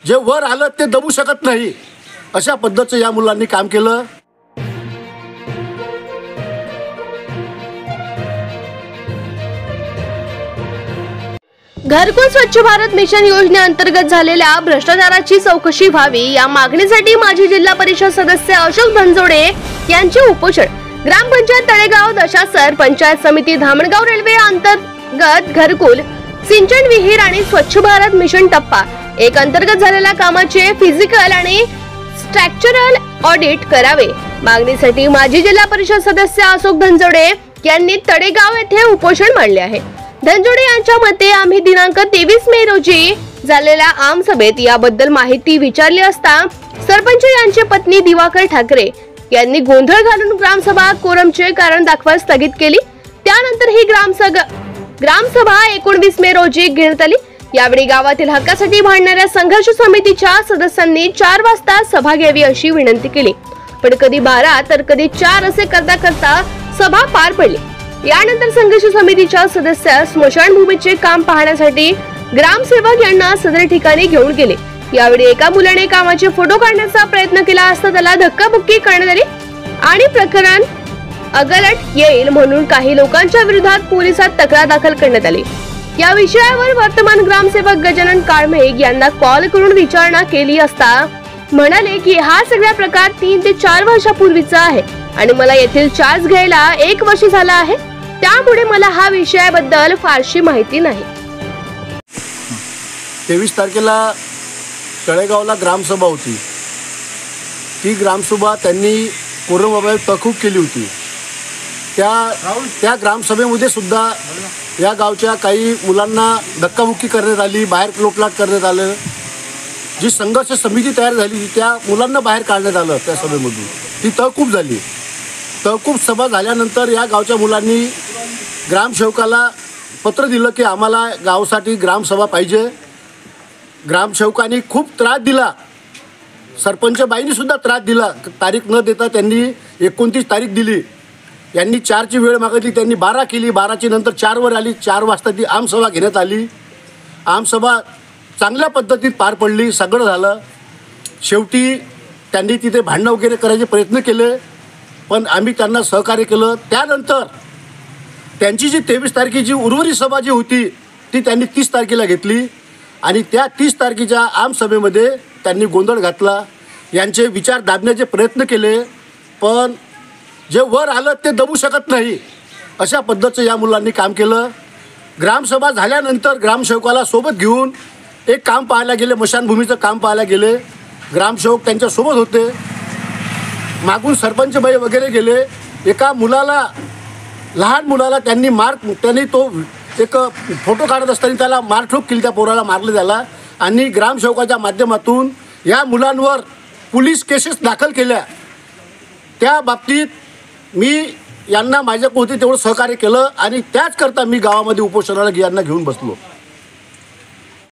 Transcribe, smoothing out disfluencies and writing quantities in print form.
जे वर आलं ते दबू शकत नाही, अशा पद्धतीचं या मुलांनी काम केलं। घरकुल स्वच्छ भारत मिशन योजनेअंतर्गत झालेल्या भ्रष्टाचाराची चौकशी व्हावी या मागणीसाठी माजी जिल्हा परिषद सदस्य अशोक धनजोडे यांचे उपोषण ग्रामपंचायत तळेगाव दशासर पंचायत समिती धामणगाव रेल्वे अंतर्गत घरकुल सिंचन विहीर आणि स्वच्छ भारत मिशन टप्पा एक अंतर्गत झालेल्या कामाचे फिजिकल आणि स्ट्रक्चरल ऑडिट करावे मागणीसाठी माजी जिल्हा परिषद सदस्य अशोक धनजोडे यांनी तळेगाव येथे उपोषण मांडले आहे। धनजोडे यांच्या मते आम्ही दिनांक 23 मे रोजी झालेल्या आमसभेत याबद्दल माहिती विचारली असता सरपंच यांची पत्नी दिवाकर ठाकरे यांनी गोंधळ घालून ग्रामसभा कोरमचे कारण दाखवा स्थगित केली। त्यानंतर ही ग्रामसभा 19 मे रोजी घेण्यात आली। यावेळी गावातील हक्कासाठी भांडणाऱ्या संघर्ष समितीच्या सदस्यांनी 4 वाजता सभा घ्यावी अशी विनंती केली, पण कधी 12 तर कधी 4 असे करता करता सभा पार पडली। यानंतर संघर्ष समितीच्या सदस्य स्मशानभूमीचे काम पाहण्यासाठी ग्रामसेवक यांना सदर ठिकाणी घेऊन गेले। यावेळी एका मुलाने कामाचे फोटो काढण्याचा प्रयत्न केला असता त्याला धक्काबुक्की करण्यात आली आणि प्रकरण अगलट येईल म्हणून काही लोकांच्या विरोधात पोलिसात तक्रार दाखल करण्यात आली। या विषयावर वर्तमान ग्रामसेवक गजानन काळमेघ यांना कॉल करून विचारणा केली असता म्हणाले की हा सगळा प्रकार 3 ते 4 वर्षापूर्वीचा आहे आणि मला येथील चार्ज घ्यायला 1 वर्ष झाला आहे, त्यामुळे मला हा विषयाबद्दल फारशी माहिती नाही। 23 तारखेला तळेगावला ग्रामसभा होती। ती ग्रामसभा त्यांनी कोरमबाबत तहकूब केली होती। त्या ग्रामसभेमध्ये सुद्धा या गावच्या काही मुलांना धक्काबुक्की करण्यात आली, बाहेर लोटलाट करण्यात आलं। जी संघर्ष समिती तयार झाली त्या मुलांना बाहेर काढण्यात आलं। त्या सभेमधून ती तहकूब झाली। तहकूब सभा झाल्यानंतर या गावच्या मुलांनी ग्रामसेवकाला पत्र दिलं की आम्हाला गावासाठी ग्रामसभा पाहिजे। ग्रामसेवकांनी खूप त्रास दिला, सरपंच बाईंनी सुद्धा त्रास दिला। तारीख न देता त्यांनी 29 तारीख दिली। यांनी 4ची वेळ मागितली, त्यांनी 12 केली। 12ची नंतर 4वर आली। 4 वाजता ती आमसभा घेण्यात आली। आमसभा चांगल्या पद्धतीत पार पडली, सगळं झालं। शेवटी त्यांनी तिथे भांडणं वगैरे करायचे प्रयत्न केले, पण आम्ही त्यांना सहकार्य केलं। त्यानंतर त्यांची जी 23 तारखेची उर्वरित सभा जी होती ती त्यांनी 30 तारखेला घेतली आणि त्या 30 तारखेच्या आमसभेमध्ये त्यांनी गोंधळ घातला। यांचे विचार दाबण्याचे प्रयत्न केले, पण जे वर आलं ते दबू शकत नाही, अशा पद्धतीचं या मुलांनी काम केलं। ग्रामसभा झाल्यानंतर ग्रामसेवकाला सोबत घेऊन एक काम पाहायला गेले, मशानभूमीचं काम पाहायला गेले। ग्रामसेवक त्यांच्यासोबत होते। मागून सरपंचबाई वगैरे गेले। एका मुलाला, लहान मुलाला त्यांनी तो एक फोटो काढत असताना त्याला मारठोक केली, त्या पोराला मारलं त्याला। आणि ग्रामसेवकाच्या माध्यमातून या मुलांवर पोलीस केसेस दाखल केल्या। त्या बाबतीत मी यांना माझ्याकडे होते तेवढं सहकार्य केलं आणि त्याचकरता मी गावामध्ये उपोषणाला यांना घेऊन बसलो।